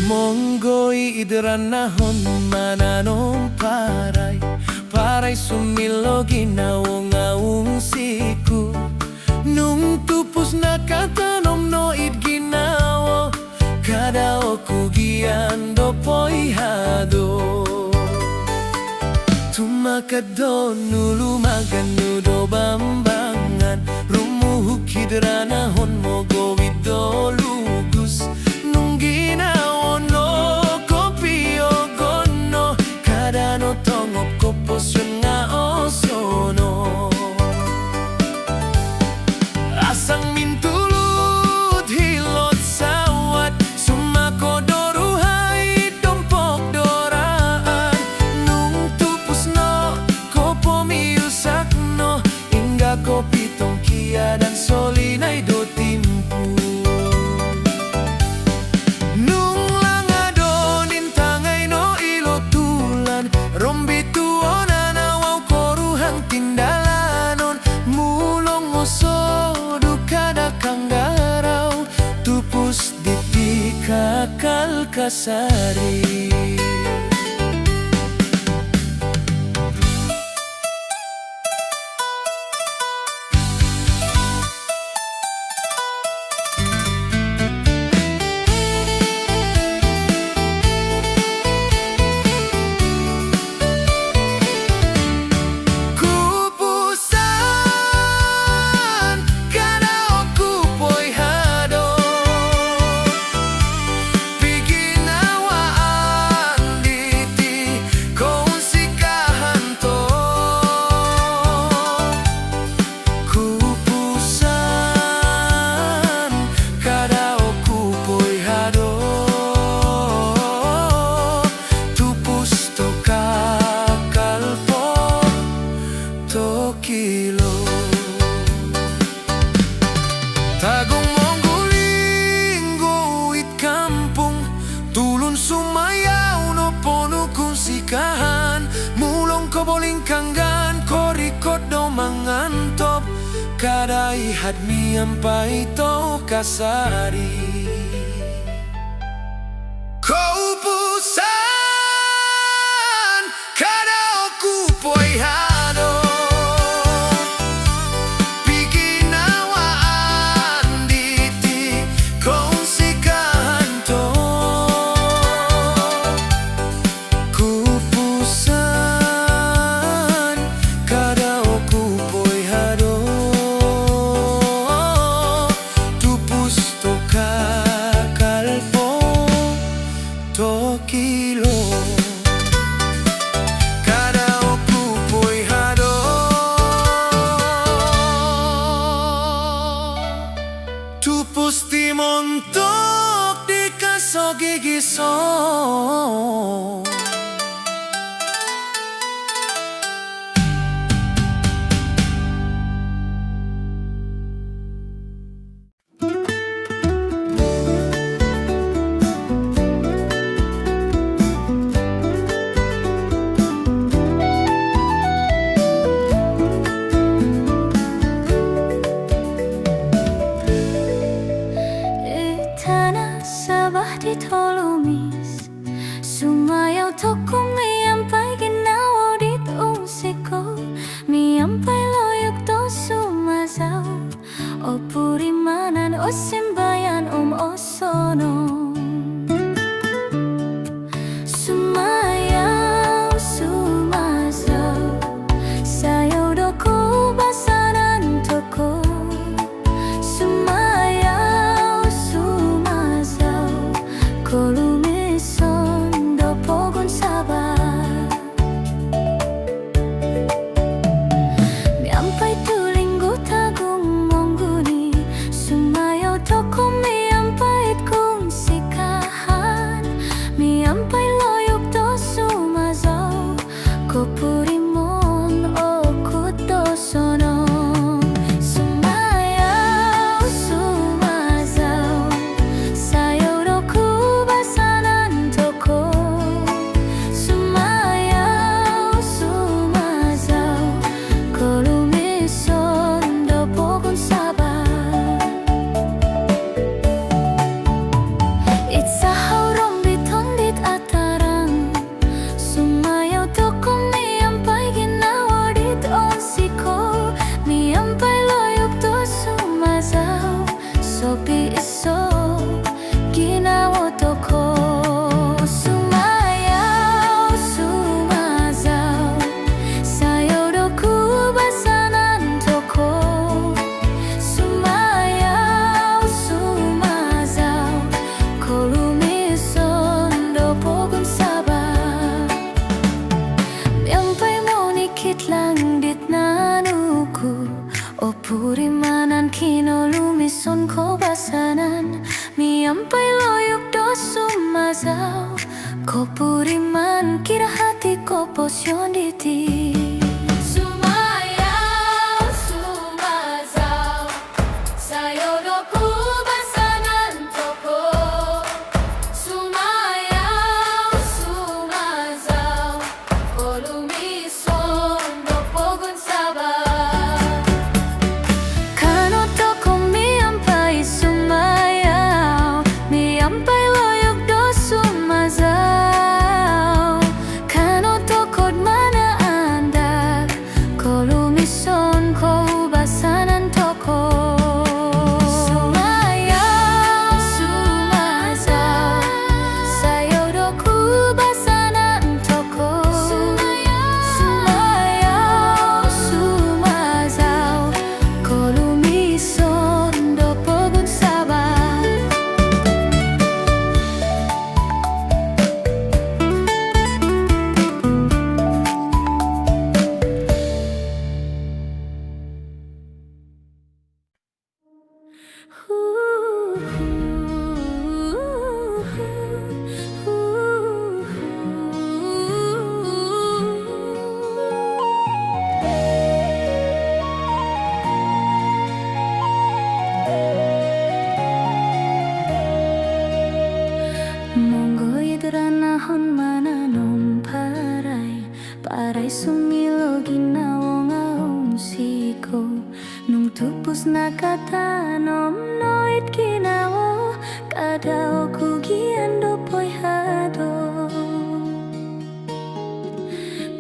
Monggoi idranahon mananom paray sumilo ginawong aung siku nung tupus nakatanom noid ginawo kada oku giando poihado tumakado nulu maganudo bambangan rumuhuk hidranahon mogowi dolugus nung ginawo no kopio gono kada no tongop koposun nga osono asang mintulud hilot sawat sumako doruhay dompok doraan nung tupus no kopo miusak no ingga kopitong kia dan solinay do timpu nung langado nintangay no ilotulan rombituon anawaw koruhang tindalanon mulong osodu kada kanggaraw tupus diti kakal kasari Tagong mongguling guit kampung tulun sumayaw no pono kung sikahan mulong koboling kanggan korikot do mangantop kada ihad miampai to kasari kaupusan kada oku poihado tupus timontok di kasogigiso tolumis sumayaw toko miampai ginawo dit unsiko miampai loyok to sumasaw o purimanan o simbayan osono sumayaw sumasaw sayaw doko basanan toko kolumison do pogon sabar miampai tulinggo tagung mongguni sumayaw toko miampai kung sik Miampai loyok do sumazau Ko puriman kira hati ko posyon diti Sumayau, sumazau Sayo do kubasanan toko Sumayau, sumazau Ko lumison do pogon sabar Kano toko miampai sumayau Miampai loyok do sumazau Kano tokod mana anda Ko lumison ko ubasanan toko Sumayau, sumazau Sayo do kubasanan toko Sumayau, sumazau Ko lumison do pogon sabar Monggo idranahon mananom paray sumilo ginawa ngaon siko nung tupus nakatanom noit ginawa kadao kugian do poy hado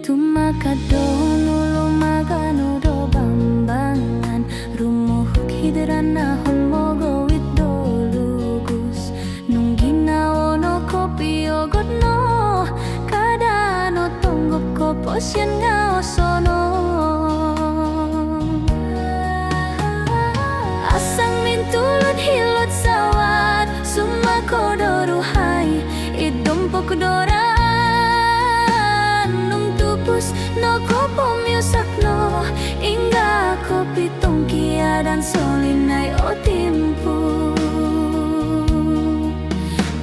tumakado nulo magano do bambangan rumuhuk hidranahon mogo wit do lugus nung ginawa no kopi ogot no kada no tonggop ko posyan nga osono asang mintulot hilot sawat sumako doruhay idumpok doran nung tupus no kopo miusak no ingga kopi tongkia dan solinay o timpu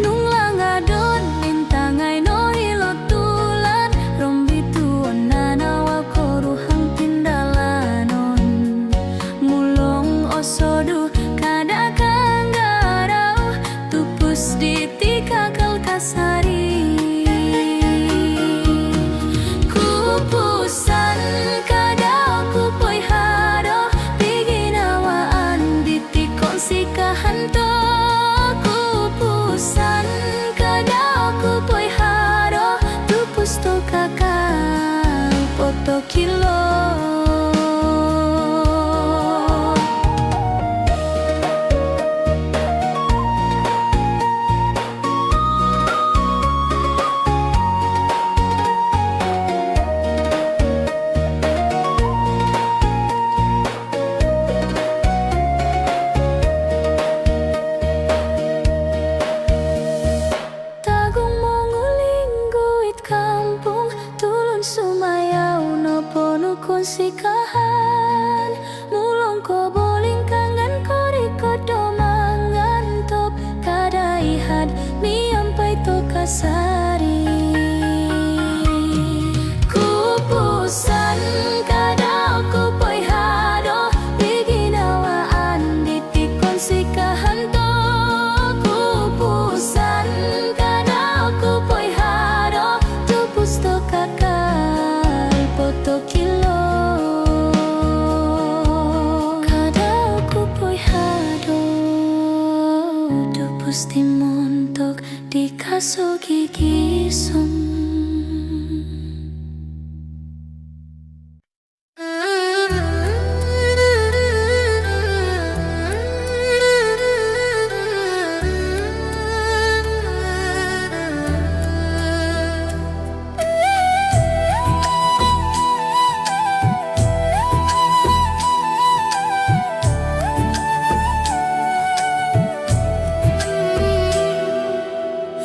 nung langadon bintangay no hilot tulan rombituan nanawa koruhang pindalanon mulong osodu kada kanggaraw tupus di tikakal kasari kupusan kada kupoy hado piginawaan di tikon sikahanto kupusan kada kupoy hado tupus to kakal poto kilo Tagong monguling guit kampung tulun sumayau no pono konsikahan mulong ko boling kangan koriko domangan top kada ihad miampai to kasari kupusan kada kupoy hado biginawaan di tikon sikahan to kupusan kada kupoy hado tupus to kakal poto kilo kada kupoy hado tupus timontok di kaso gigisong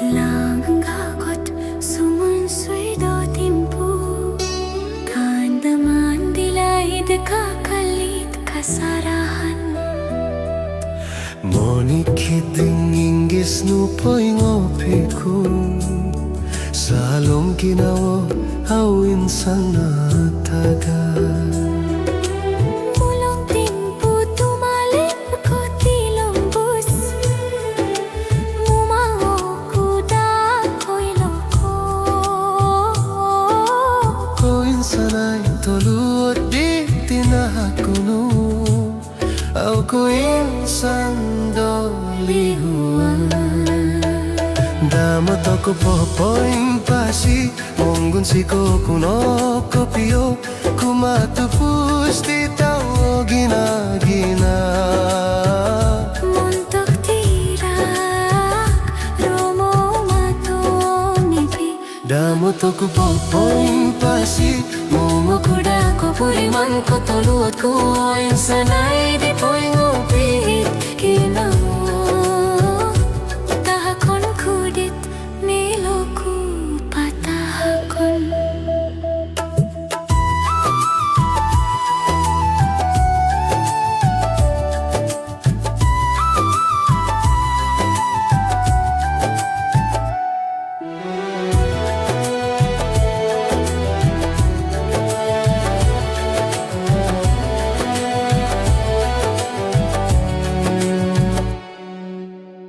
Langang gakot Isnupoy ngopiku Salom kinawo awin sana taga Mulong timpo tumalip ko tilombus Mumao kuda ko'y loko Koin sanay toluot di tinahakuno Aw koin sandolihuan Dama toko popoing pasi Monggun si kuno kopio Kumatupus di tao gina-gina Montok tirak Romo matonipi Dama toko popoing pasi Momo kuda ko puriman ko toluot ko Oin sanay di poing opihit kinawa Tahakon kudit miloku patahakon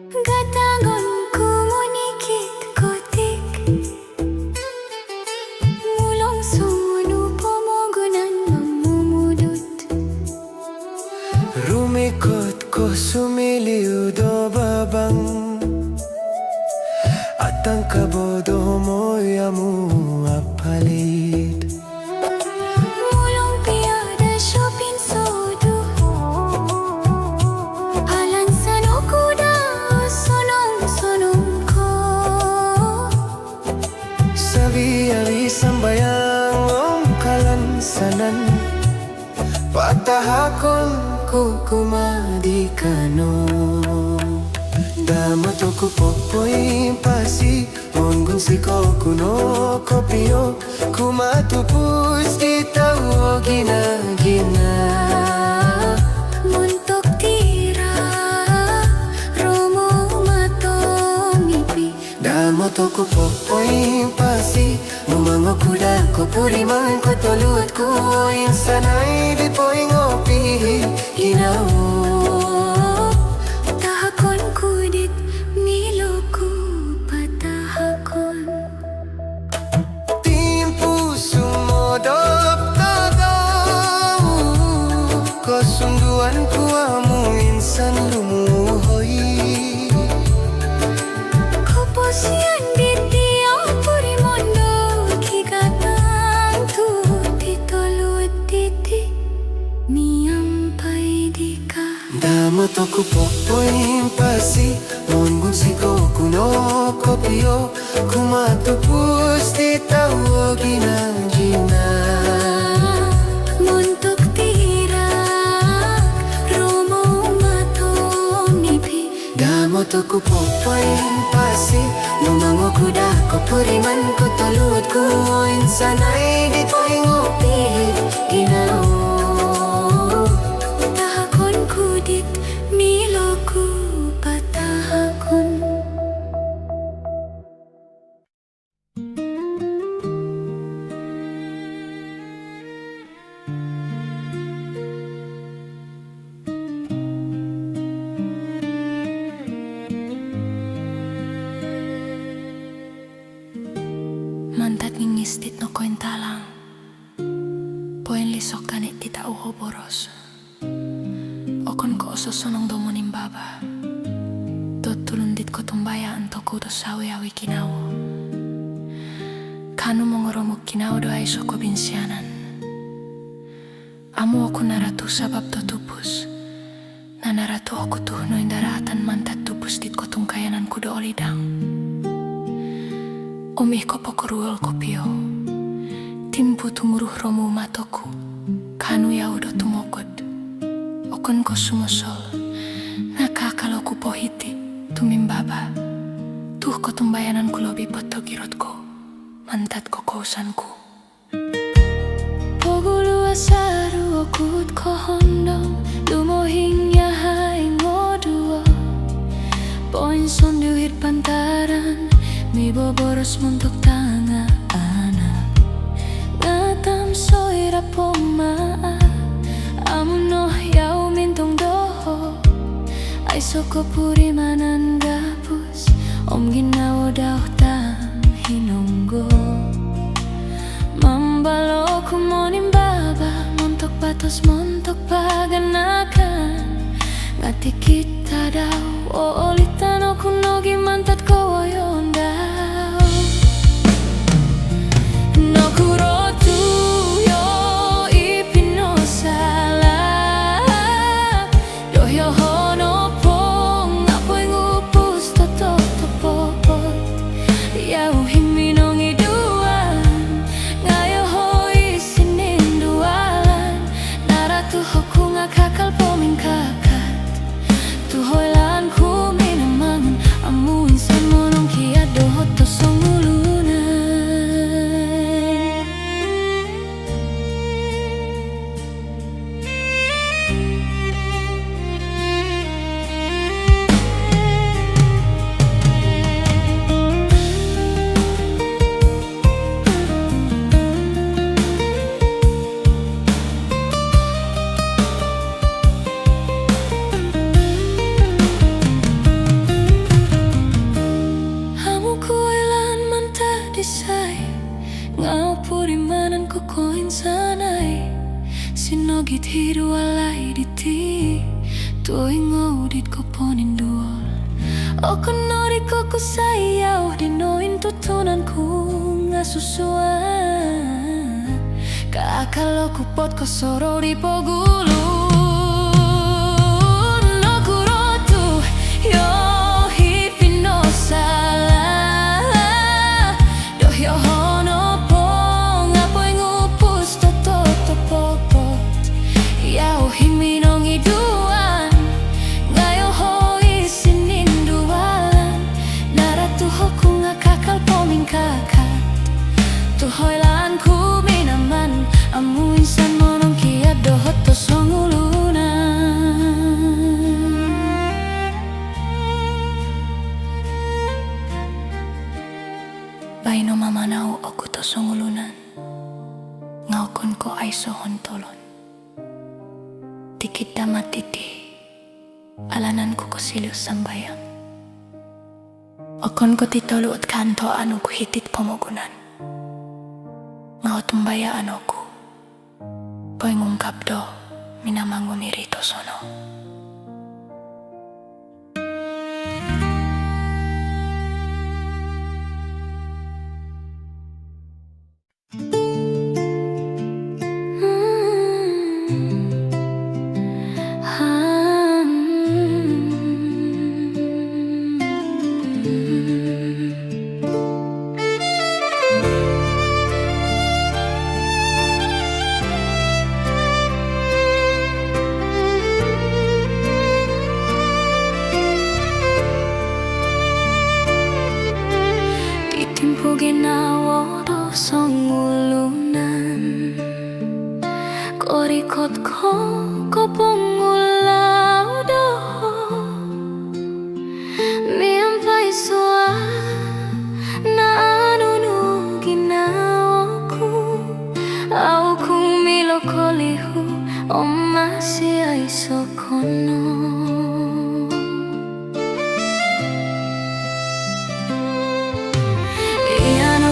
Gatangon kumunikit kotik Mulong sunu pomogunan mamumudut Rumikot ko sumiliw do babang At ang kabodo mo'y amu apalit Mulong piyada shopping sodu Alan sanokuda sonong ko Sabi-ari sambayang om kalansanan Patahakon ko kumadikano Dama to ko popoy pasi Monggun si kuno kopio Kumatupus di tao gina-gina Montok tirak Romo matonipi Dama to ko popoy pasi Mumango kuda ko puriman ko toluot ko Oin sanay di poing opi ginawa Tahakon kudit miloku patahakon Timpu sumodop na daw Kasunduan ko amo insan lumuhoy Kopos yan diti ang purimondo Kigatang tuti tolot diti Niyampay di ka Dama to ko popoy pasi Monggun si kuno kopio Kumatupus di tao gina-gina Montok tirak Romo matonipi Dama to ko popoy pasi Mumango kuda ko puriman ko toluot ko Oin sanay di poing opihit ginawa Tahakon kudit miloku patahakon Mantat ngingistit no kointalang Poen lisok kanit tita uho boros Okon ko ososonong domonin baba Dot tulundit ko tumbaya anto kudo sawi awi kinawo Kanu mongoromok kinawo do ay soko binsianan Amu aku naratu sabab do tupus Na naratu aku tuh no indaratan mantat tupus dit ko tungkayanan kudo olidang Umih ko pokoruol kopio Timpu tumuruh romu matoku Kanu yaudo tumokod Okon ko sumosol Nakakalo ku pohiti Tumimbaba Tuh ko tumbayanan ku lobi poto girot ko Mantat ko kosanku Pogulu asaru okut ko hondong Lumohing yahay ngoduo Koinson duit pantaran mi boboros montok tanga anak ngatam soira poma amuno yau mintong doho ay soko puri manan gapus om ginawo daw tam hinonggo mambalo kumonin baba montok batos montok paganakan ngati kita daw o olitano kunogi mantat ko ayon daw no kurotu yo ipino sala do yo hono pong apoy ngupus toto popot ya uhiminong iduan ngayo hoi sinin dualan naratu hoku ngakakal poming kakat tuhoy lan ku minamangan amuin sa monong kiado hoto songulunan ngau puri manan ko koin sanay sinogit hiru alay diti tuoy ngodit ko ponin duol o konori ko kusayaw dinoin tutunan ku ngasusuan kaakalo kupot ko soro di pogulu no kurotu yo hipino sala doh yo himinong iduan ngayo hoi sinin dualan naratu hoku ngakakal poming kakat tuhoy lan ku minaman amu insan monong kia dohot to songulunan baino mamanau oku to songulunan ngaukon ko ay sohon tolon dikit damat titi alanan ko kosilius sambayang okon ko titolo at kanto ano ko hitit pomogunan ngao tumbaya ano ko poy ngungkap do minamango mirito sono ginawa do songulunan korikot ko pangulaw do miampay sua na ano no ginawa ko au kung milokolihu o masih ay sokono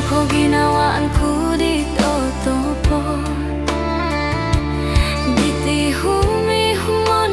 ko ginawaan ko dito topot diti humi humon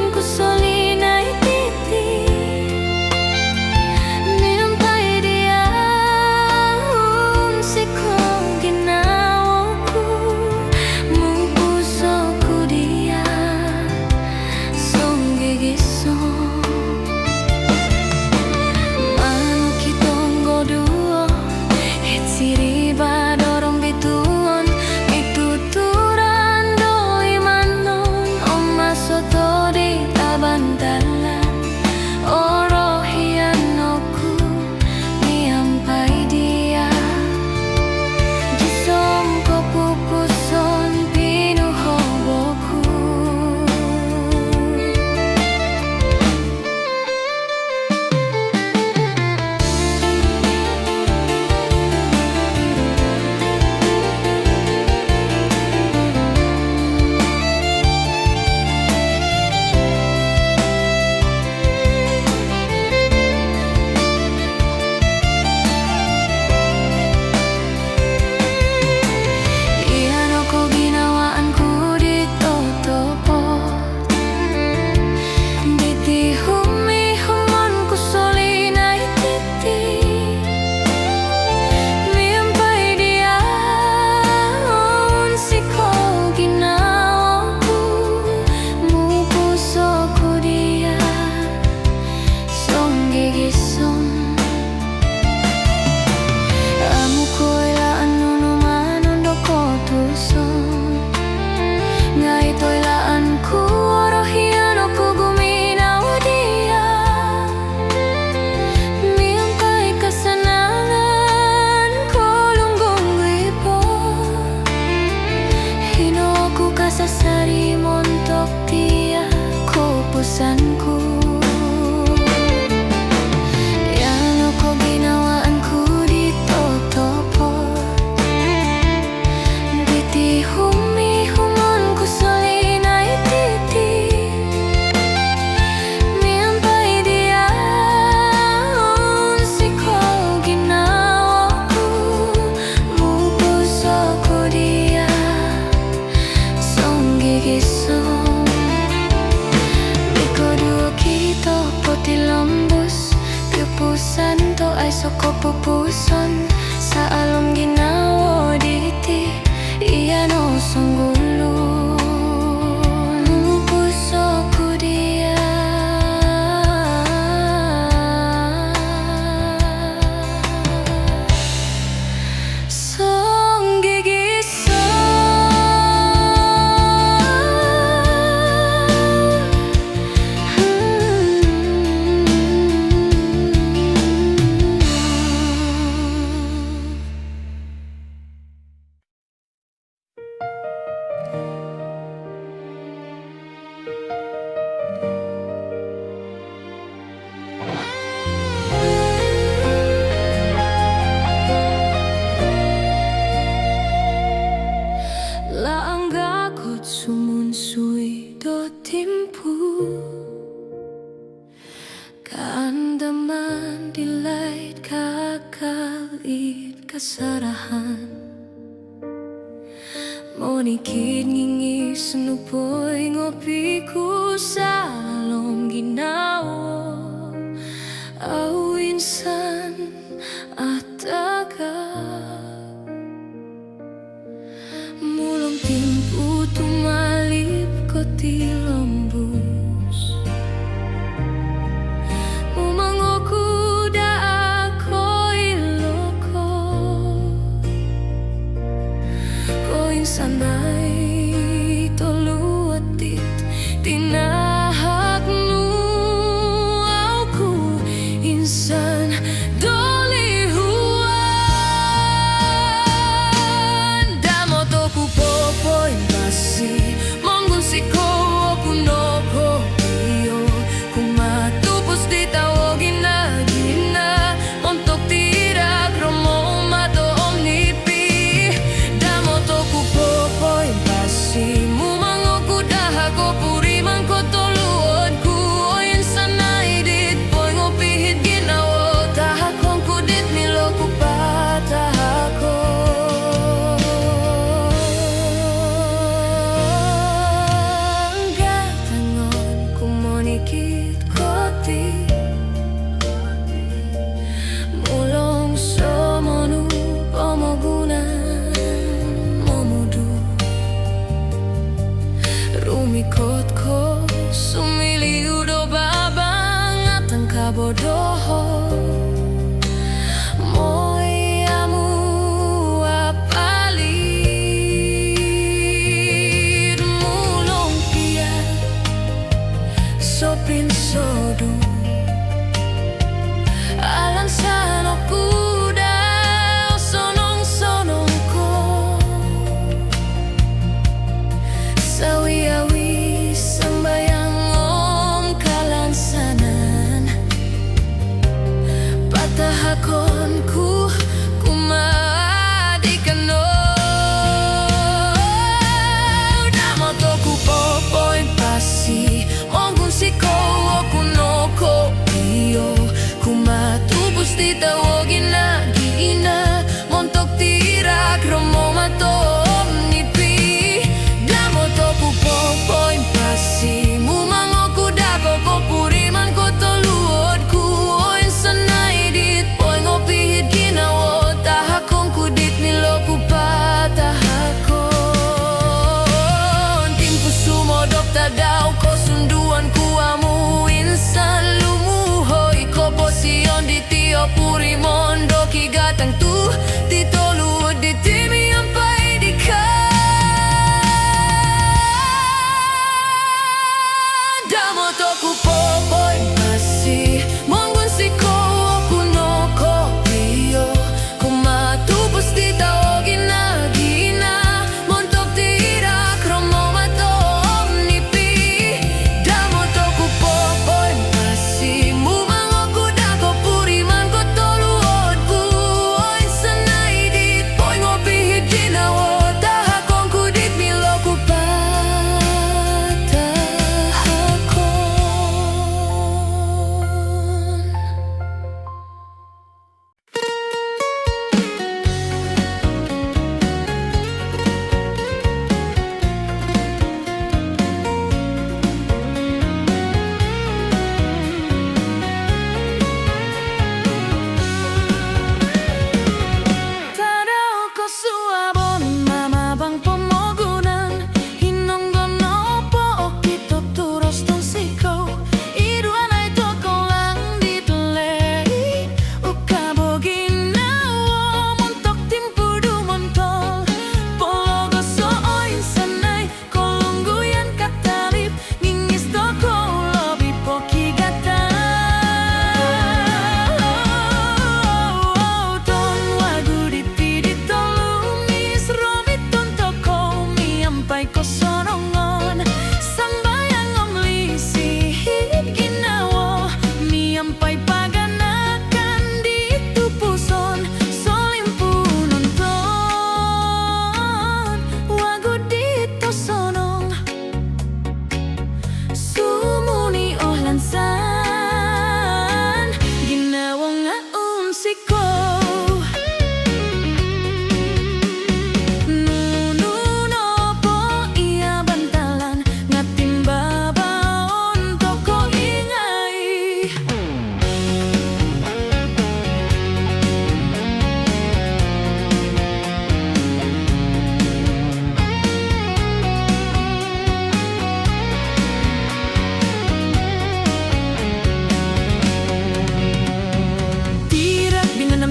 soko pupuson sa alom ginawa diti iya no songgulun puso ko dia song gigisan Laangga kot sumunsui do timpu Kaandaman dilait kakalit kasarahan Monikid ngingi senupoy ngopiku sa alom ginawa Awinsan at agad Mulong timpu tumalip ko tilombus Umango kuda ako iloko Ko insanay toluatit tinahak nu aku insan Rumikot ko sumiliw do babang at ang kabodoho Mo'y amu apalit mulong piya sopin sodo alang sana kuda sonong-sonong ko sawi-awi sembayang om kalansanan patah akonku kumadikan no Damotoku popoin pasi mongun siko okunoko iyo kumatubos di tawagin na giina montok tirak romomato omnipi Damotoku popoin pasi mumangoku dako ko puriman ko toluod ku oin sanay dit poy ngopihit ginawo tahakong kudit niloku patahakon timpu sumodok tadaw ko sunduan ku amu insan lumuhoy ko posion di tio puri ko. Nuno po iya bantalan ngatimbabaon toko ingay.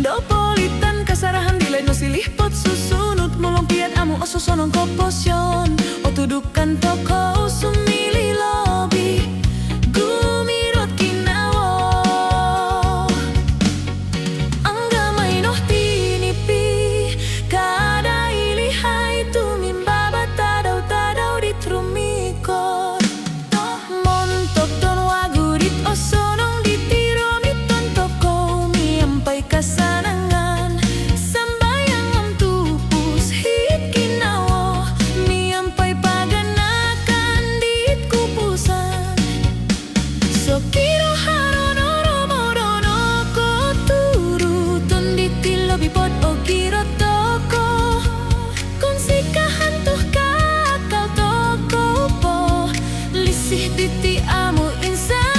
Politan kasarahan dilay no silihpot susunod mulong piat amo o susonong komposyon o tudukan toko sumili lobby gumirot kinawo ang gamay no tinipi kada ilihay tumimbaba tadaw di trumikot to montok don wagurit o sonong ditiro miton toko miampay kasanangan sambayang ang tupus hit kinawo miampay paganakan dit kupusan so kiro harono romorono ko turuton ditilo bipot o kiro toko kung sikahan tuh kakal toko po lisih diti amo insan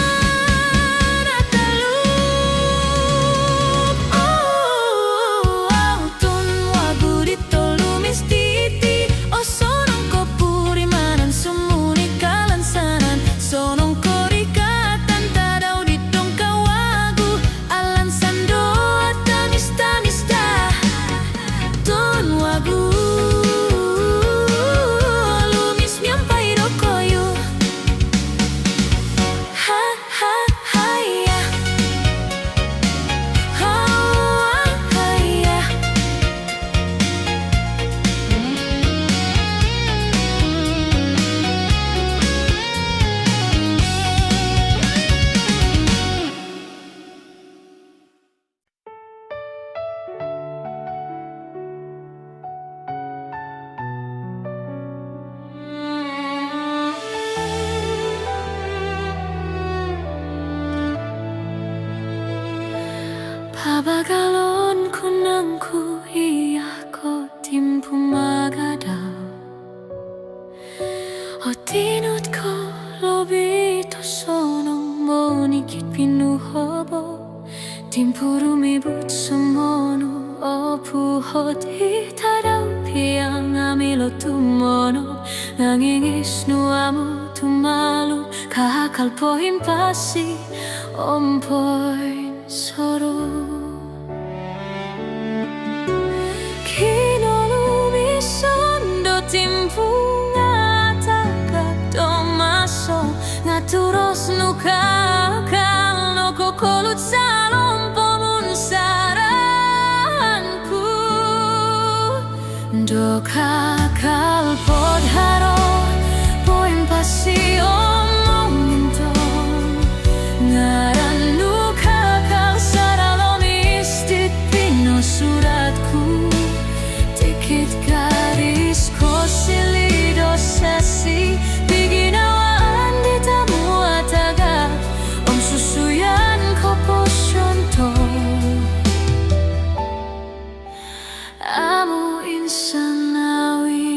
Pabagalon ko nang kuhiya ko timpu magadaw o tinut ko lobito sonong monikit pinuhobo timpu rumibut sumono o puhot itadaw piyang amilo tumono nangingis nuamo tumalo kakalpohin pasi ompoy soro kinolumisondo timpu ngataka tomaso ngaturos nukakal no kokolut salompo munsaranku do kakal podharo poin pasi omongin tong ngaran suratku tikit garis kosilido sesi biginawaan di tamu ataga om susuyan ko posyonto amu insanawi.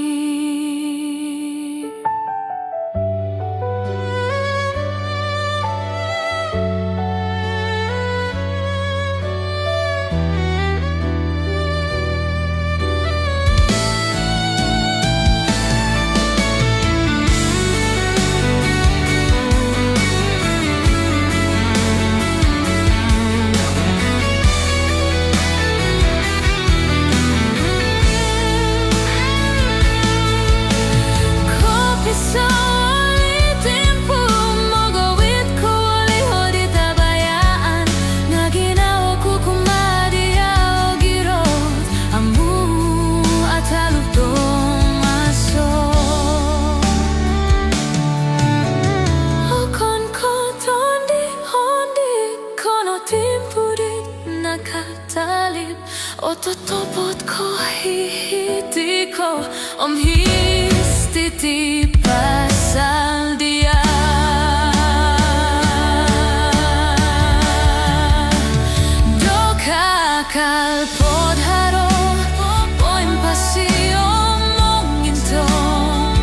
Ototopot ko hihiti ko om histiti pasal dia do kalpod haro poin pasio mongintong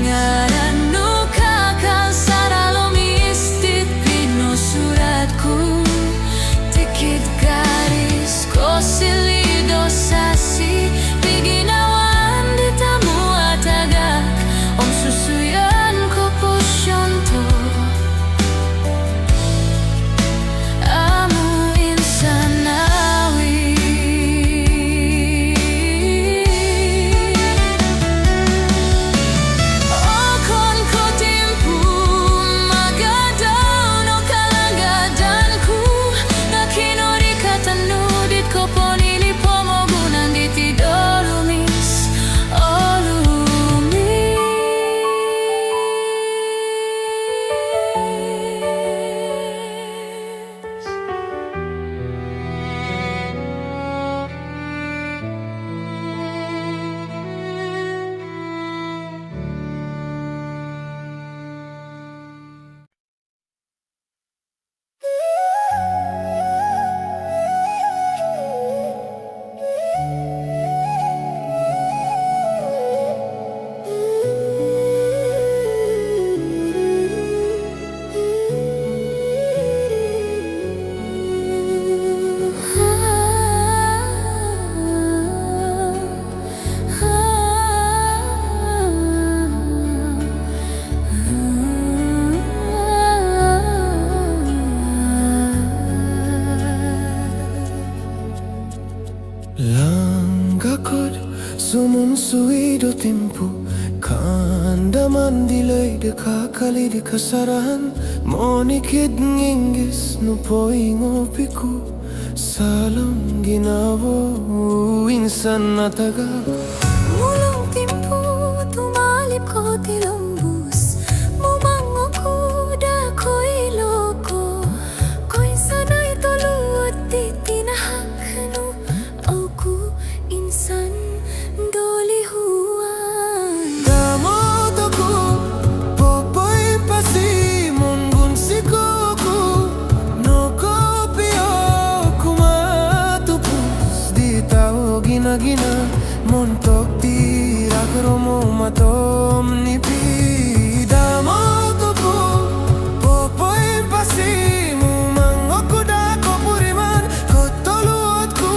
ngaran nuka kalsara lomistit pinusuratku tikit garis kosilido sasi biginawan ditamu atagak om susuyan ko posyonto Langgakod sumunsuido tempo Kanda mandilay de kakali de kasarahan Monikid ngingis no poing opiku Salam ginawa insan na taga Mulong timpo tumalip ko tilumbus Mumango ko da ko'y loko Ko'y sana'y tuluot di tinahakano Aku insan doli huwan Damot ako popoy pasi Mungun sikuku no kopio kumatupus Di tao ginagina montok tirak romo matom nipi Damot ako popoy pasi Mumang ako da ko puriman Kotoluot ko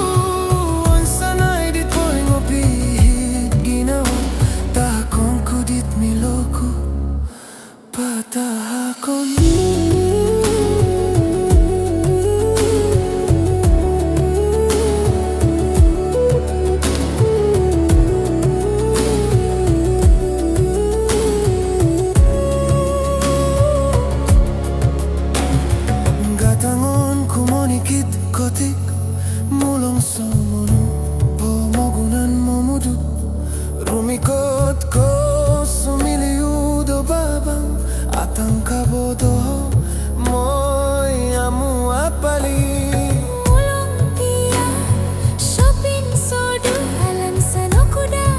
Ang sanay dit po'y ngopihit Ginawa takong kudit miloko Patahakon Gatangon kumonikit kotik Mulong somono Pomogunan momudu Rumikot ko sumiliudo babang Atang kabodo Moy amu apali Mulong tiya shopping sodu Alam sanokuda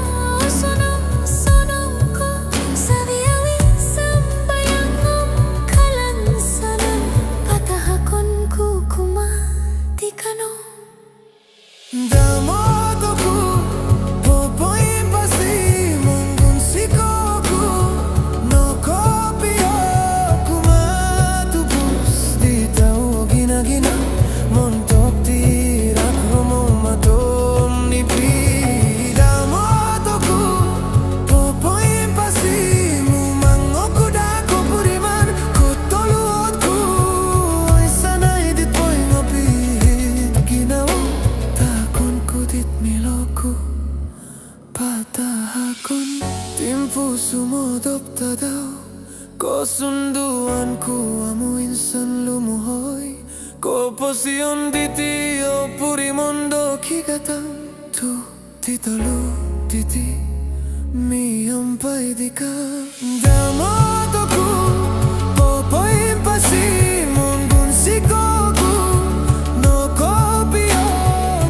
sonong ko Saviawi sambayangom kalan sana Patahakon ku kumatikano Damot ako popoy pasi Mungun sikoku no kopio kumatubus Di tao ginagina montok tirak romo matom nipi Damot ako popoy pasi Mumang ako da ko puriman Kotoluot ko Ay sanay dit po'y ngapit Ginawa takon kudit miloko Patahakon Timpo sumodop tadaw Kosunduan ko amu insan lumuhoy Ko posyon diti o puri mondo kigatang Tu titolo titi mi ampay di ka Damot ako popoy pasi Mungun sikoku no kopio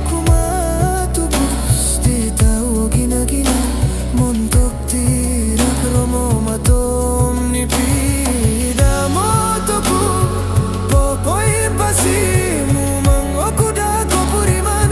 kumatubus Di tao ginagina montok tirak romo matom nipi Damot ako popoy pasi Mumang ako da ko puriman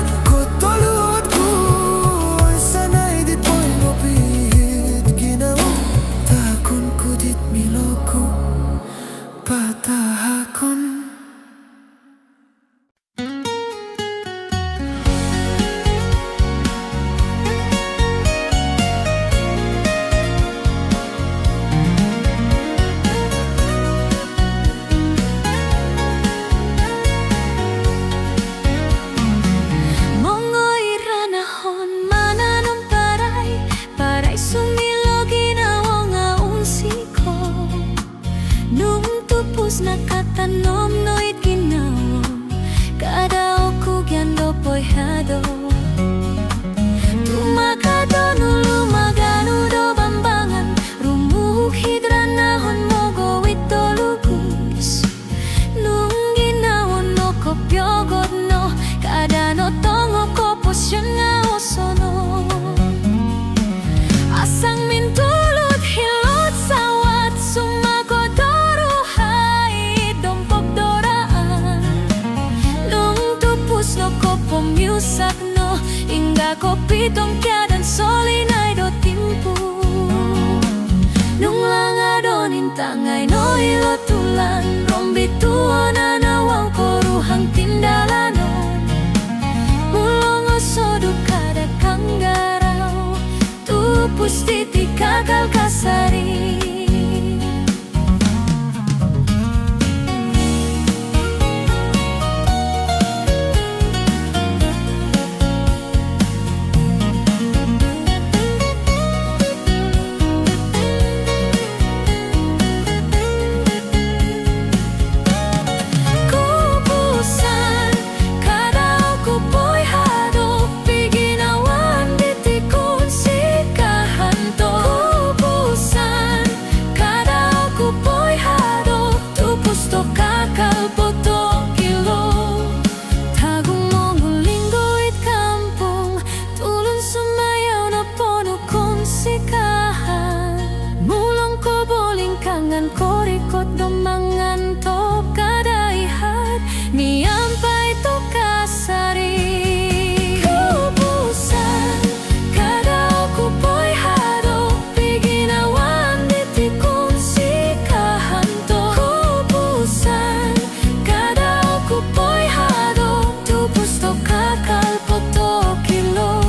sakno hingga kopi tongkya dan solinay do timpu. Nung langadonin tangay no ilo tulan rombi tuana nawang koruhang tindalanon. Mulongo sodu kada kanggaraw tupus titik kakal kasari. Korikot domangan to kadaihat niampai to kasari. Kubusan kada kupoy hado piginawan ditikon si kahanto. Kubusan kada kupoy hado tupus to kakalpot to kilo.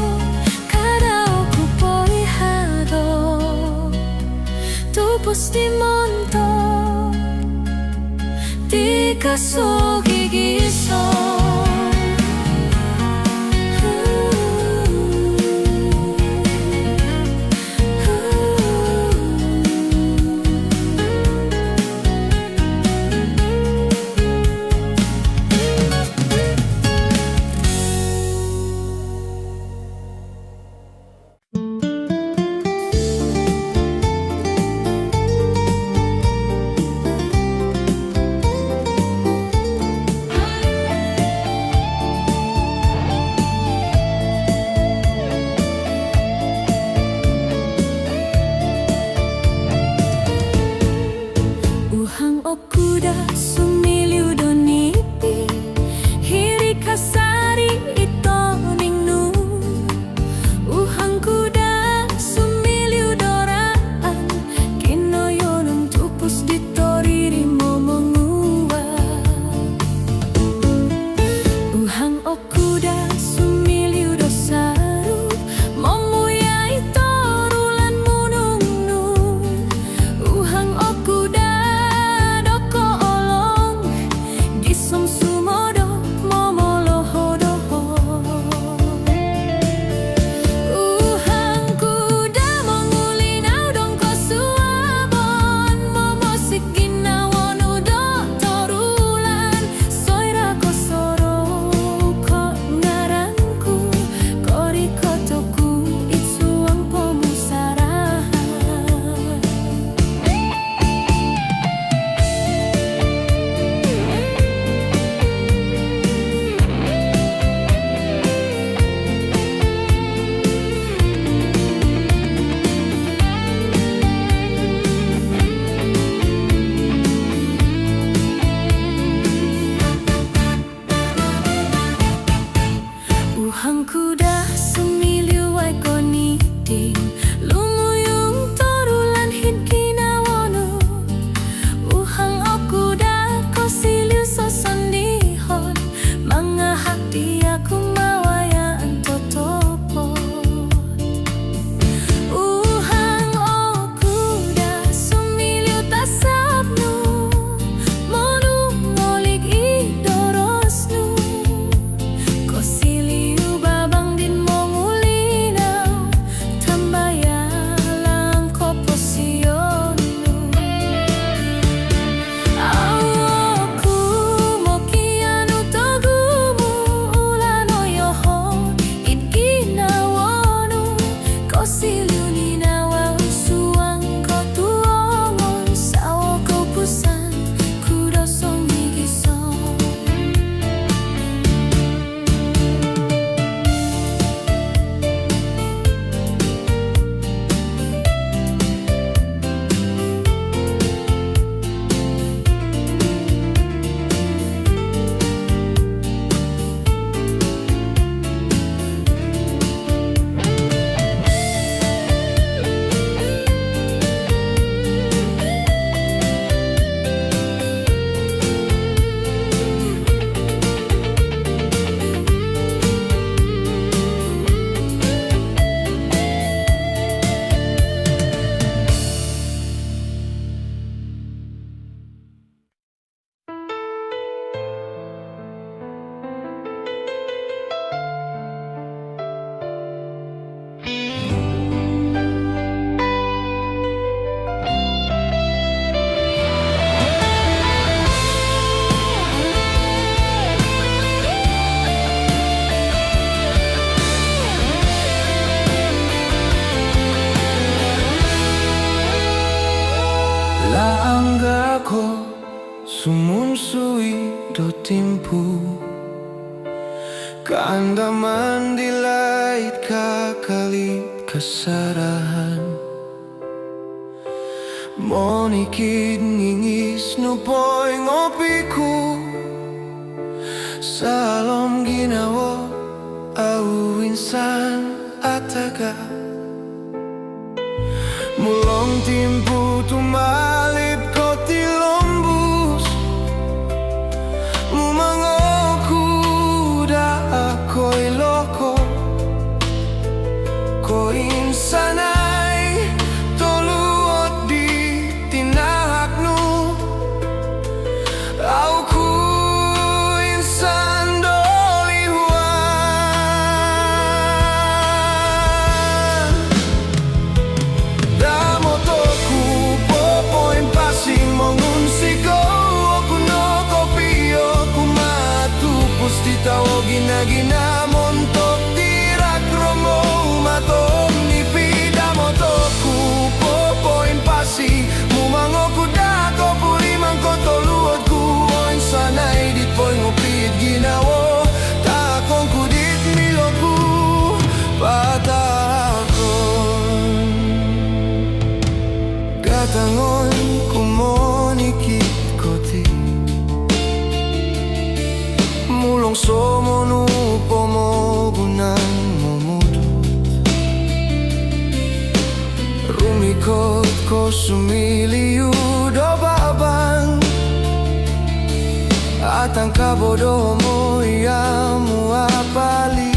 Kada kupoy hado tupus di monto di kaso gigiso. Okuda sumiliu donipi hiri kasari ito ningnu. Uhang kuda sumiliu doraan kinoyonong tupus ditoriri momongua. Uhang okuda sumiliu dosaru momuyai torulan munungnu. Uhang okuda Uhang kuda sumiliu ay koniting lumuyung torulan hin kinawono. Uhang okuda ko siliu sosondihon mga hati aku mawayaan totopot. Uhang okuda sumiliu tasapnu monu ngolig idorosnu. Ko siliu babang din mong ulinaw tambay dilait kakalit kasarahan Monikid ngingis no po'y ngopiku Salom ginawa au insan ataga Mulong timpu tumalip ko tilombus Mumangoku da ako'y loko Ko insanay toluot di tinahaknu Au ku insan dolihuan Damo toku popoin pasing mongunsiko Oku no kopio kumatu pusti tao gina-gina montok tirak romo matom ni pida motoku popoin pasi mumangoku dako pulimang kotoluot ku oin sanay dit poy ngopit ginawo takong kudit miloku patakon gatangon kumonikit koti mulong somonu pomogunan momudut rumikot ko sumiliu do babang at ang kabodo mo iamu apali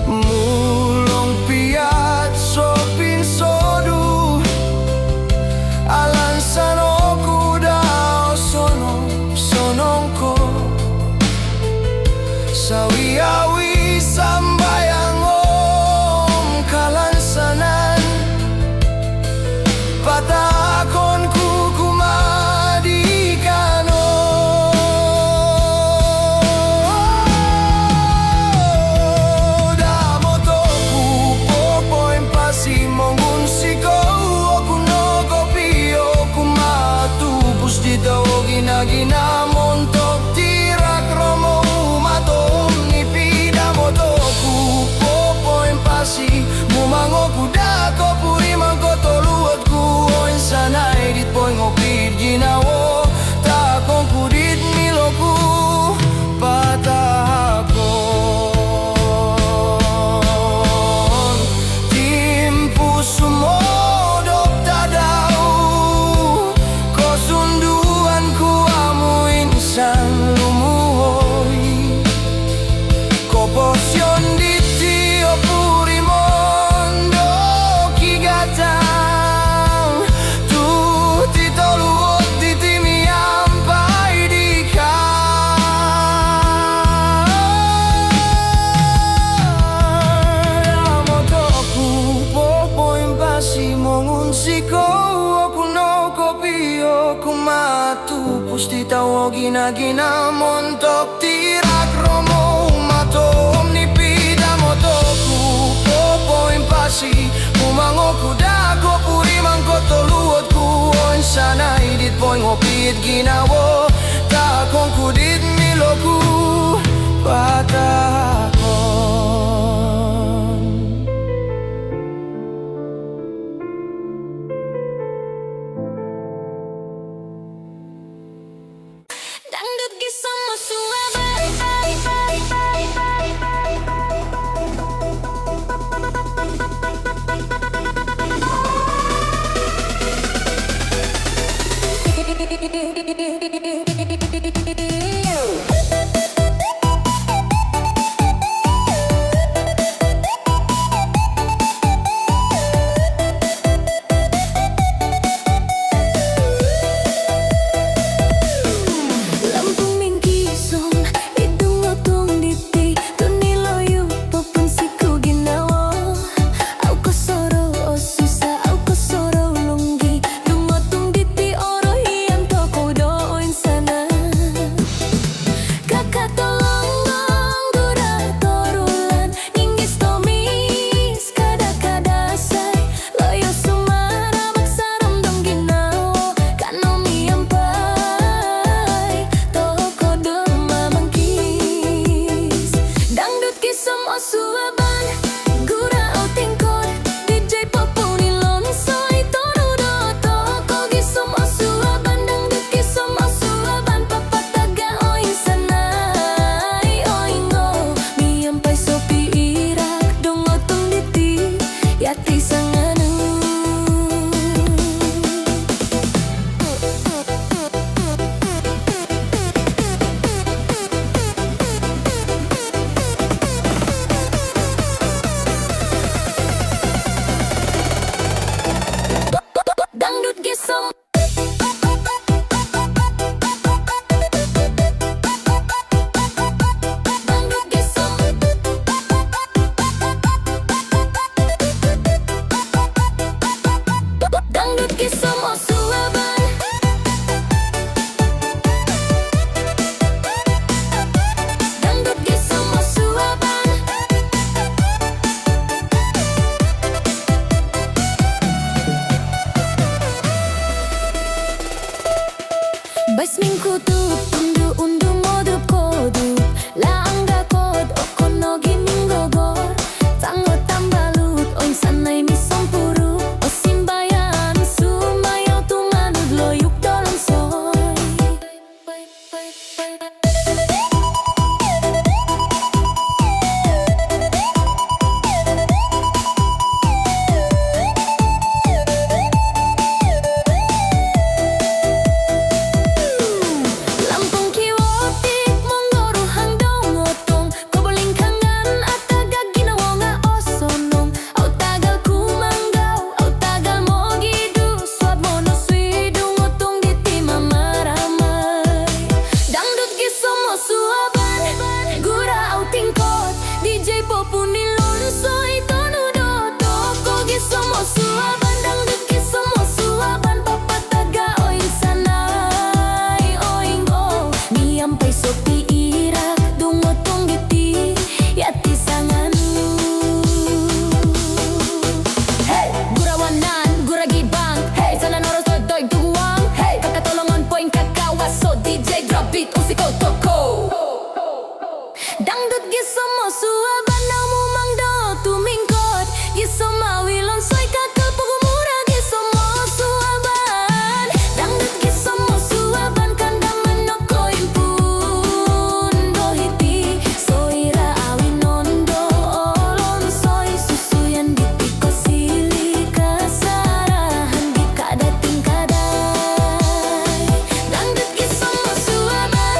mulong piat so pinsodu alan sanoku dao sonongko sawi-awi sambayang om kalansanan patakon ku kumadikano damotoku popoin pasi mongunsiko oku no kopio kumatubus di tao gina-gina montok tirak romo matom ni pida motoku popoin pasi mumangoku dako purimang kotoluot ku oin sanay dit poy ngopit ginawo takong kudit miloku patahakon timpu sumodok tadau kosunduan ku amu insan lumuhoy Koposyon di tio purimondo kigatang Tuti toluot di timi ampai di ka Amotoku popoin pasi mongunsiko Oku no kopio kumatu pusti tao gina-gina montok tirak romo matom ni pida motoku popoin pasi mumangoku dako purimang kotoluot ku oin sanay dit poy ngopit ginawo takong kudit miloku patakon Dangdut gisam mo suwaba Dangdut gisomo suaban na mumangdo tumingkot Gisoma wilon soy kakal pagumura gisomo suaban Dangdut gisomo suaban kandaman no koimpun dohiti soira awin nondo olon soy susuyan ditiko sili kasarahan di kadating kadai Dangdut gisomo suaban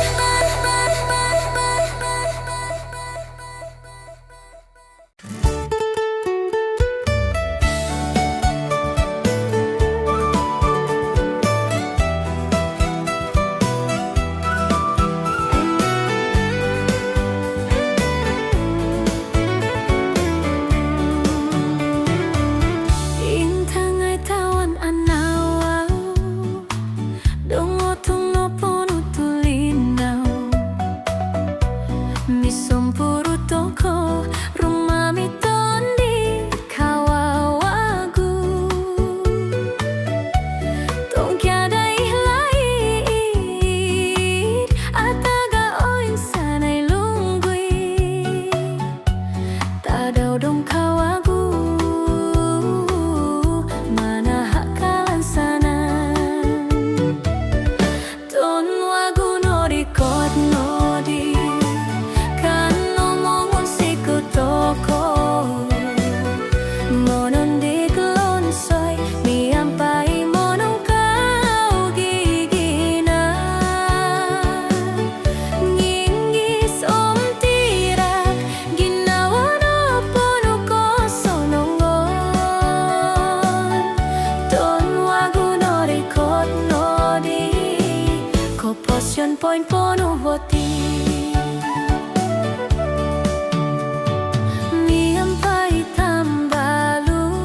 Intang ay tawan anawaw Dungotong no ponutulinaw Misumpuru toko rumamiton di kawawagu Tongkiada ihlait Ataga oing sanay lunggui Tadaw dong kawagu Manahak kalansanan Ton wagu no rikot no di Kan ngomong siku toko Monon di kelonsoy Miampai monong kau gigina Nginggis om tirak Ginawa no puno ko sonongon Ton wagu no rikot no di Koposyon point pono hoti Miampai tambalut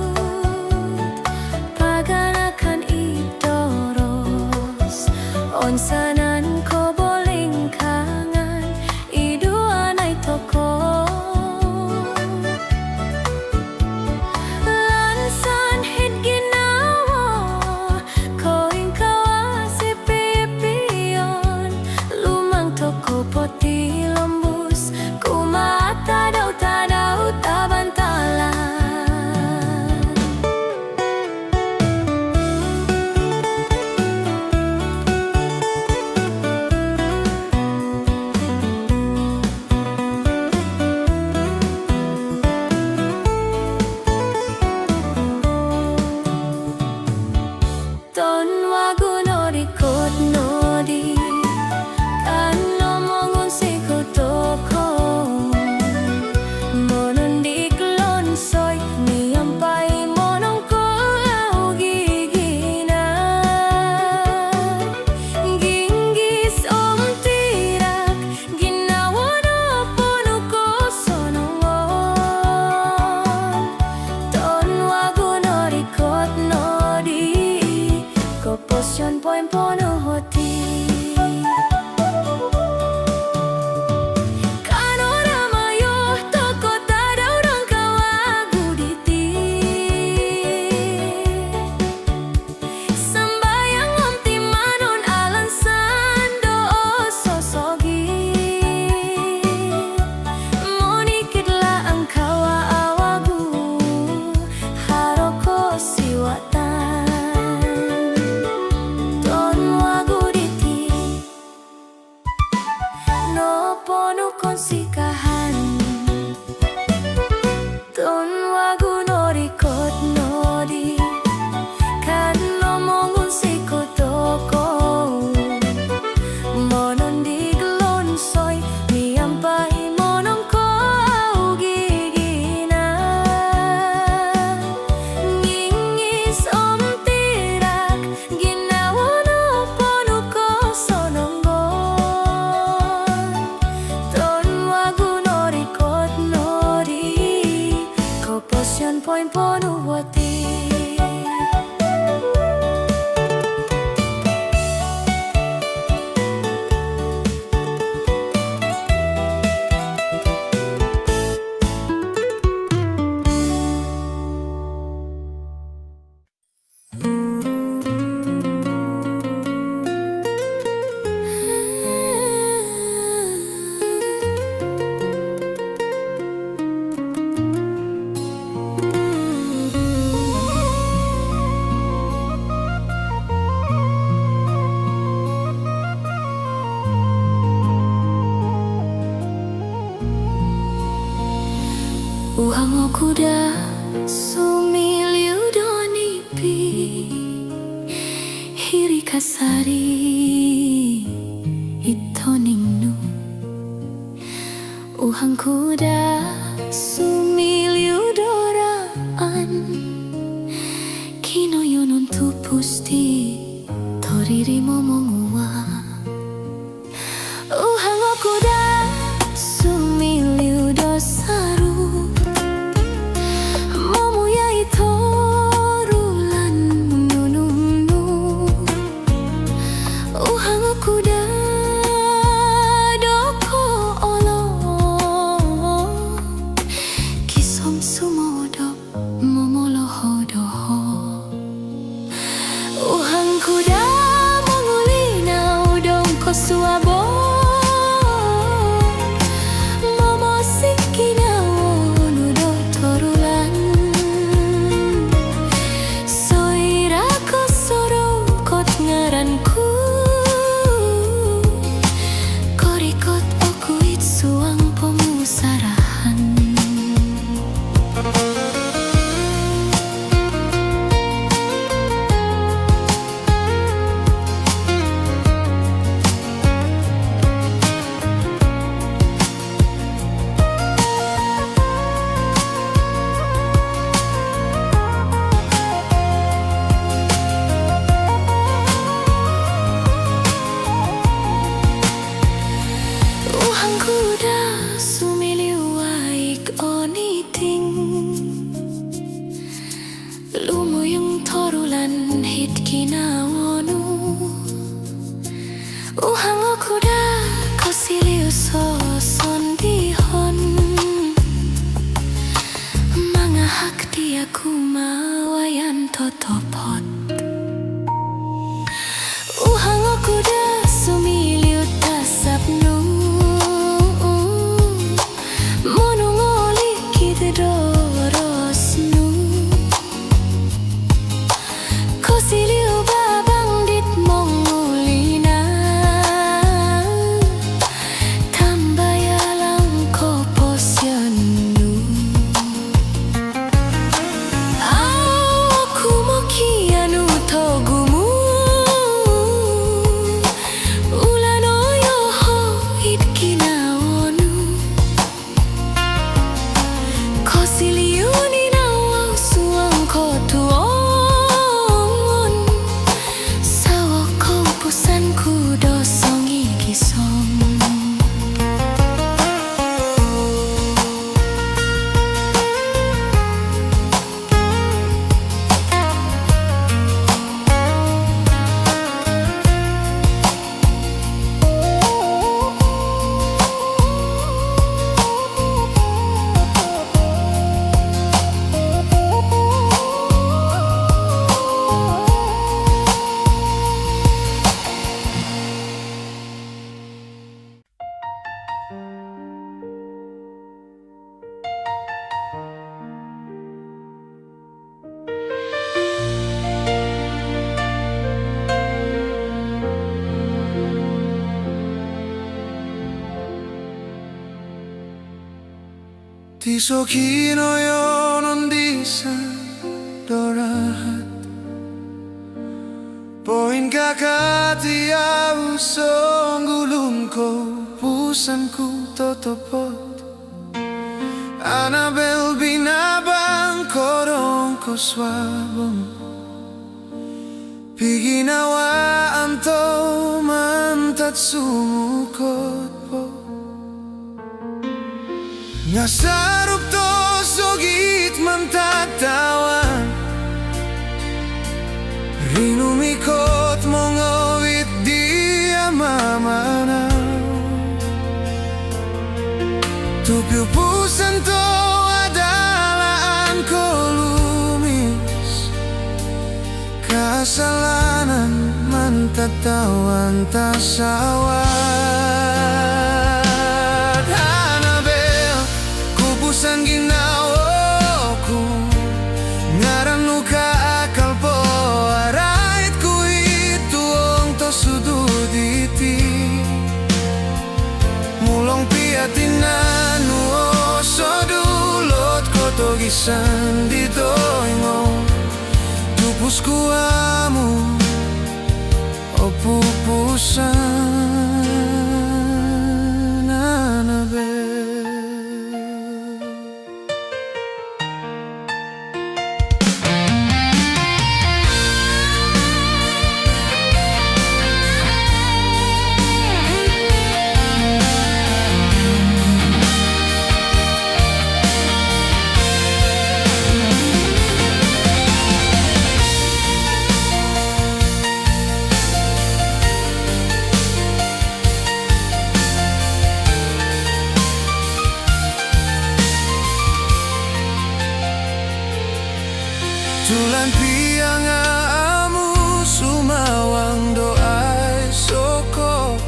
Paganakan idoros Onsanan ko boling kangan Iduan ay toko Lansan hit ginawa Koing kawasi pipiyon Lumang toko poti lombus Kumata daw tabantalan Ton wagu no rikot no di Kan ngomong siku toko Monon di kelonsoy Miampai monong ko au gigina Ginggis om tirak Ginawa no puno ko sonongon Ton wagu no rikot no di Koposyon poin pono hoti Kanorama yo toko tadaw dong kawagu diti Sambayang om timanon alansan do sosogi Monikit la ang kawa-awagu Haroko siwatan Ton wagu diti No pono konsikahan Ton wagu no rikot no di Kan ngomong siku toko Monon di gelonsoy Miampai monong ko au gigina Ngingis om tirak Ginawa no pono ko sonongon Ton wagu no rikot no di Koposyon poin pono hoti Uhango kuda sumiliu donipi hiri kasari itoningnu. Uhang kuda sumiliu doraan kino yonon tu pusti toriri momongua. Uhango kuda sumiliu dosaru momuyai torulan nununu. Uhango kuda doko olo kisom sumodo momoloho doho. Uhang kuda mengulina udong kosuabo momosikina wonudo torulan soira kosoro kot ngaranku korikot okuit suang pemusarahan. Uhang kuda sumiliu waik oniting lumuyung torulan hit kinawonu. Uhang kuda kosiliu soson dihon mangahak diaku mawayan totopot. Uhang kuda sumiliu tasapnu monongoli kidorosnu kosiliu babang dit mongulina tambayalang koposyanu. Aku mokianu togumu ulano yoho itkinawonu kosiliu ninawau suang kotuongon sawo kaupusanku dosongi kisom. Tisokino yonon disa dorahat poin kakati au songgulungko pusanku totopot Anabel binabang korongko swabong piginawa anto mantat sumukot po ngasarup to sogit mantatawan rinumikot mongawit dia mamana tupiupusan to adalaan ko lumis kasalanan mantatawan tasawat Anabel kupusan ginawaku ngaran ka akal po arait ku ituong to sududiti mulong piatinan o sodulot ko gisan di toingo Tupus kuamu O pupusan Annabelle. Tulan piang amu sumawang doai soko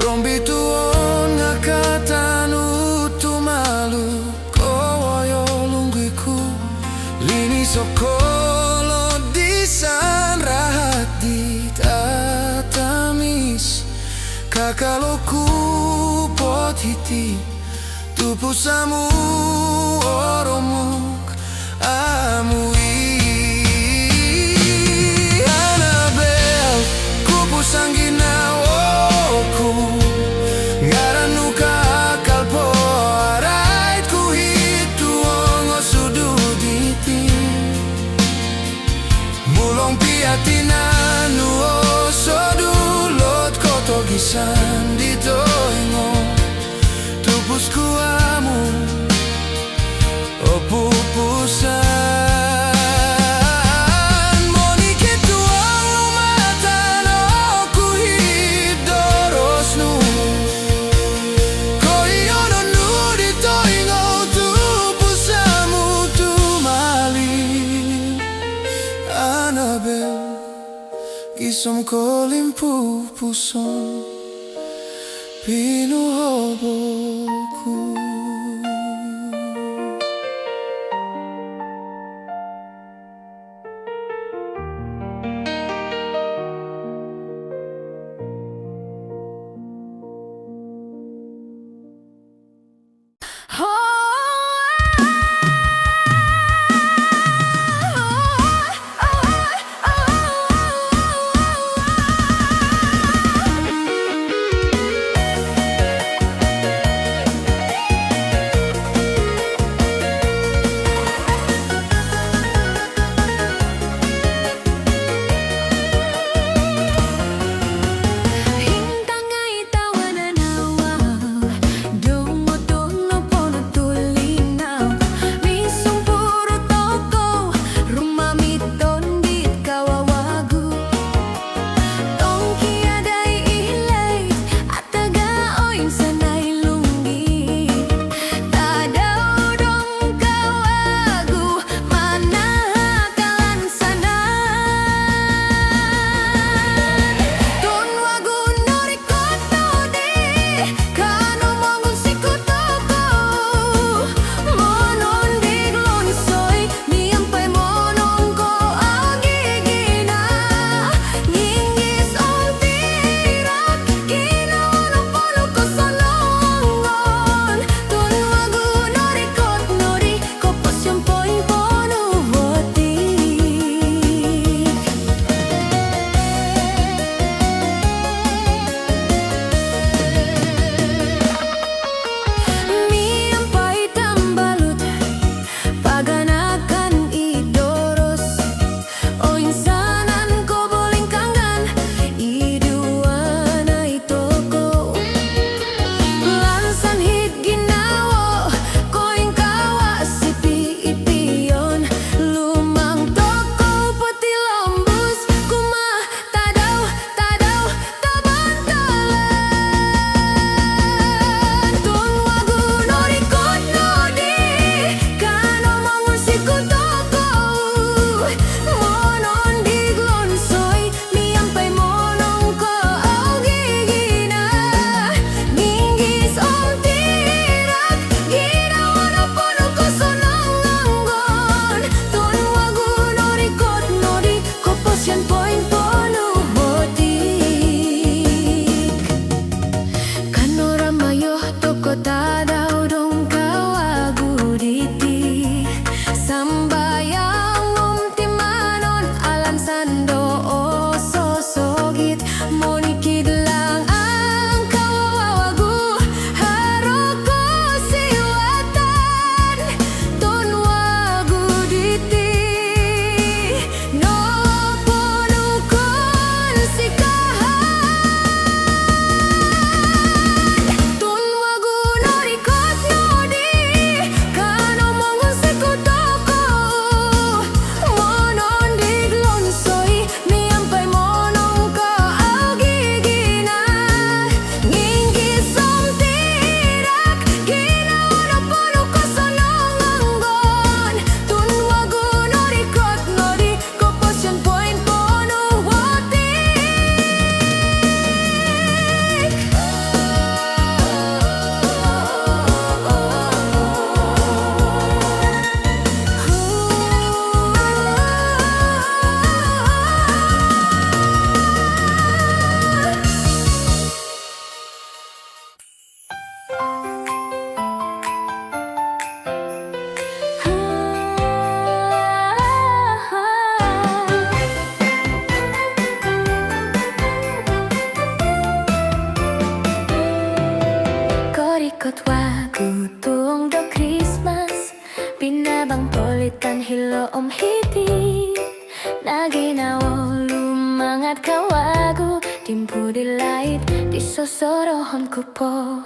Rombi tuon ngakatanu tumalu Kowoyo lungguiku Lini soko lo disan rahat di tatamis Kakaloku potiti Tupusamu oromuk amui Sanggina woku Ngaranu kakal po arait ku hitu ongo sududiti Mulong piatinanu o sodulot koto gisan di toingo Tupus kuamu o pupusan Kisom kolimpu puson pinuhoboku ku tuong do Christmas Pinabang politan hilo hiti Naginawo lumangat kawagu Timpu di lait di sosorohon ku po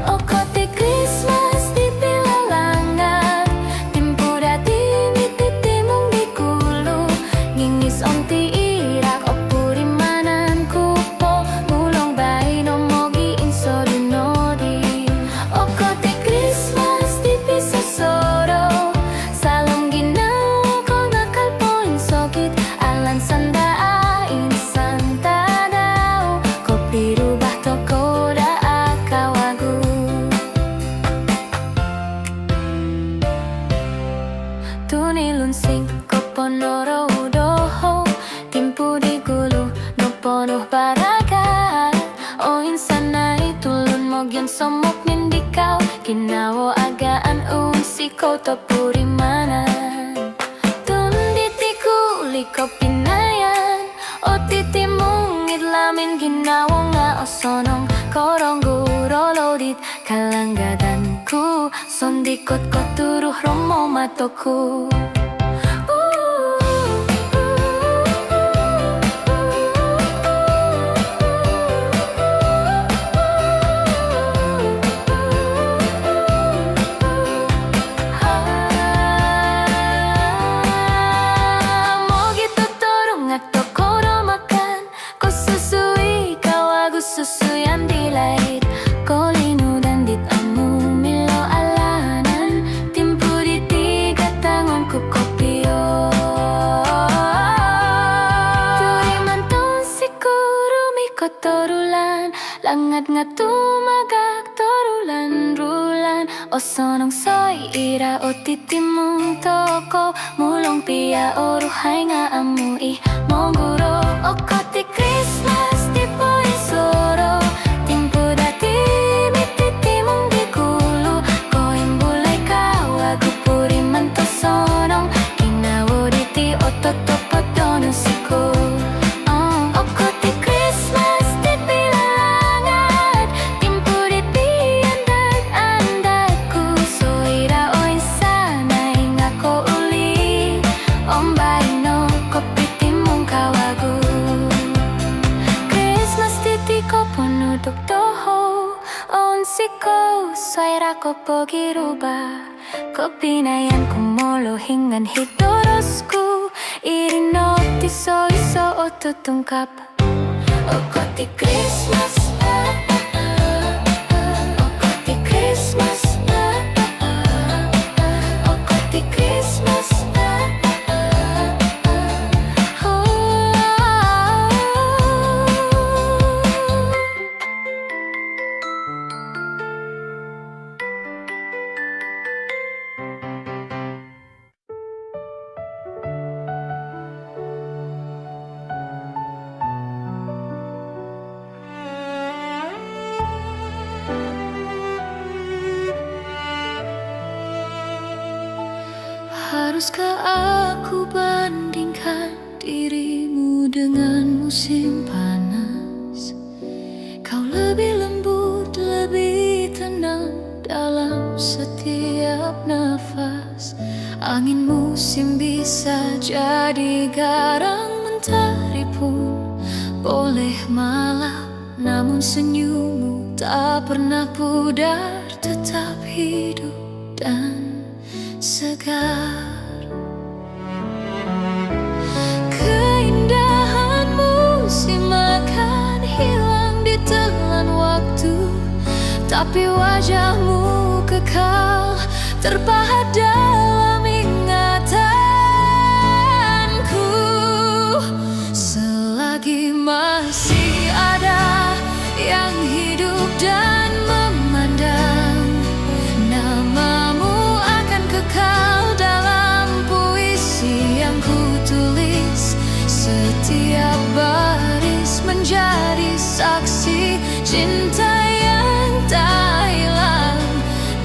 O kote Christmas di pilalangan Timpu dati mititi mung di kulu Ngingis onti irak opuri manan ku po Mulong bayi no mogi inso dinodi O kote Christmas di pisosoro Salam ginaw ko nakal po insokit Alan sanda ain santa daw Kopi rubah toko da akawagu Tunilun sing koponoro udoho Timpu di gulu no ponuh baraga O insanay tulun mogyan somok nindikaw Ginawo agaan unsiko to purimanan Tunditiku liko pinayan O titi mungit lamin ginawo nga o sonong Korong gurolodit kalanggadanku Sondikot ko turuh romo matoku Susuyan dilait Kolinu dandit amu milo alanan Timpu di tiga tangan ku kopio Turi mantun si kurumi kotorulan Langat ngatu magak torulan rulan O sonong soy ira o titimung toko Mulong pia o ruhay nga amu ih mongguro O koti Christmas di poy soro Timpu dati mititi mung di kulu Koim bulay kawagu puri manto sonong Kinawo diti ototo podono siku O koti Christmas di pilalangan Timpu diti andag-andagku Soira o insanay nga ko uli Ombay no kopiti mong kawagu Christmas titi ko punudok toho Onsiko soira ko pogiruba Kopinayan kumolo hingan hitorosku Irinoti so iso o tutungkap O koti Christmas O koti Christmas O koti Christmas Haruskah aku bandingkan dirimu dengan musim panas? Kau lebih lembut, lebih tenang dalam setiap nafas. Angin musim bisa jadi garang mentari pun boleh malam. Namun senyummu tak pernah pudar, tetap hidup dan segar. Keindahan musim akan hilang ditelan waktu, tapi wajahmu kekal terpahat dalam ingatanku. Selagi masih ada yang hidup dan memandang, namamu akan kekal dalam puisi yang kutulis. Setiap baris menjadi saksi cinta yang tak hilang,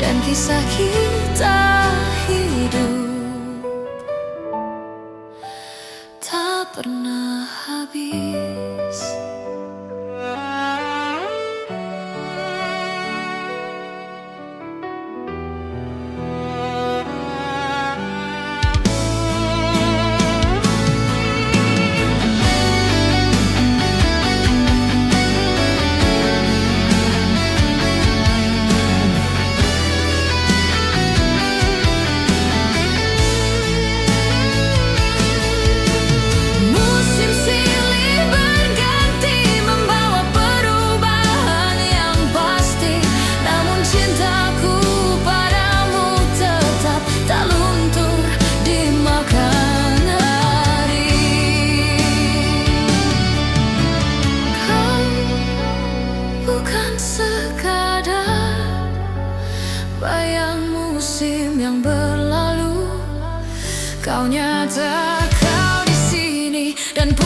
dan kisah kita hidup tak pernah habis. musim yang berlalu, kau nyata, kau di sini dan